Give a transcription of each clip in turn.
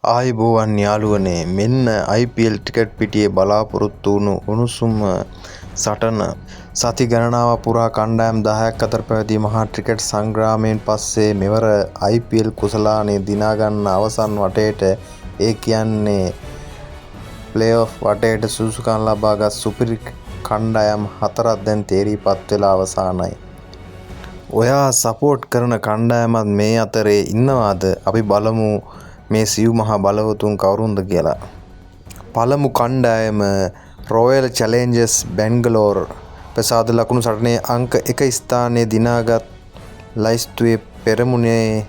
ආයුබෝවන් යාළුවනේ මෙන්න IPL ටිකට් පිටියේ බලාපොරොත්තු වුණු උණුසුම් සටන සති ගණනාවක් පුරා කණ්ඩායම් 10ක් අතර පැවති මහා ක්‍රිකට් සංග්‍රාමයෙන් පස්සේ මෙවර IPL කුසලානේ දිනා ගන්න අවසන් වටේට ඒ කියන්නේ ප්ලේ ඔෆ් වටේට සුසුකම් ලබාගත් සුපිරි කණ්ඩායම් 4ක් දැන් තේරීපත් වෙලා අවසానයි. ඔයා සපෝට් කරන කණ්ඩායමත් මේ අතරේ ඉන්නවාද? අපි බලමු මේ සිව් මහා බලවතුන් කවුරුන්ද කියලා. පළමු කණ්ඩායම රොයල් චැලෙන්ජර්ස් බැංගලෝර් ප්‍රසාද ලකුණු සටනේ අංක 1 ස්ථානයේ දිනාගත් ලයිස්තුවේ පෙරමුණේ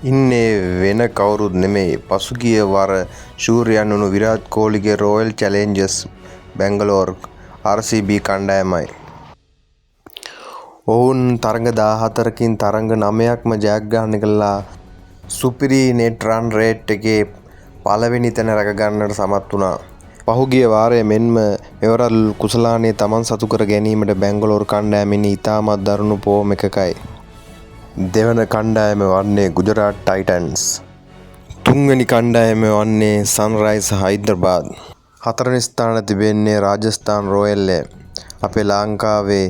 ඉන්නේ වෙන කවුරුත් නෙමෙයි. පසුගිය වර ශූරයන් වුණු Virat කෝලිගේ royal Challengers Bangalore RCB කණ්ඩායමයි. ඔවුන් තරඟ 14කින් තරඟ 9ක්ම ජයග්‍රහණය කළා. සුපිරි නෙට් රන් රේට් එකේ පළවෙනි තැන රැක ගන්නට සමත් වුණා. පහුගිය වාරයේ මෙන්ම මෙවර කුසලානේ තමන් සතු කර ගැනීමට බැංගලෝර් කණ්ඩායමින් ඉතාමත් දරුණු ෆෝම් එකකයි. දෙවන කණ්ඩායම වන්නේ ගුජරාට් ටයිටන්ස්. තුන්වෙනි කණ්ඩායම වන්නේ සන්රයිස් හයිදරාබාද්. හතරවෙනි ස්ථානයේ තිබෙන්නේ රාජස්ථාන් රොයල්. අපේ ලංකාවේ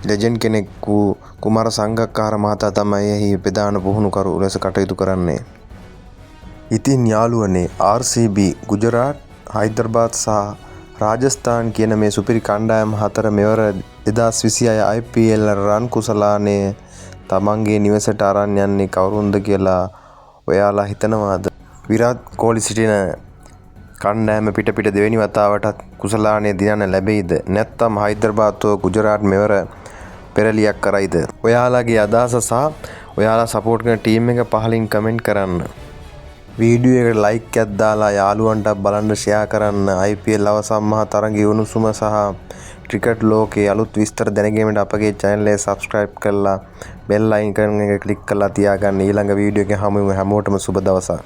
ලෙජන්ඩ් කෙනෙක් වූ කුමාර සංගක්කාර මහතා තමයි එහි ප්‍රධාන පුහුණුකරු ලෙස කටයුතු කරන්නේ. ඉතින් යාළුවනේ RCB, ගුජරාට්, හයිදරාබාද් සහ රාජස්ථාන් කියන මේ සුපිරි කණ්ඩායම් හතර මෙවර 2026 IPL රන් කුසලානේ තමන්ගේ නිවසට අරන් යන්නේ කවුරුන්ද කියලා ඔයාලා හිතනවාද? විරාට් කෝලි සිටින කණ්ඩායම පිට දෙවෙනි වතාවටත් කුසලානේ දිනන්න ලැබෙයිද? නැත්නම් හයිදරාබාද් ගුජරාට් මෙවර පෙරලියක් කරයිද? ඔයාලගේ අදහස සහ ඔයාලා සපෝට් කරන ටීම් එක පහලින් කමෙන්ට් කරන්න. වීඩියෝ එකට ලයික් එකක් දාලා යාළුවන්ට බලන්න ෂෙයා කරන්න. IPL අවසන් මහ තරගයේ උණුසුම සහ ක්‍රිකට් ලෝකයේ අලුත් විස්තර දැනගැනීමට අපගේ channel එක subscribe කරලා bell icon එක click කරලා තියාගන්න. ඊළඟ වීඩියෝ එකෙන් හමු වෙමු. හැමෝටම සුබ දවසක්.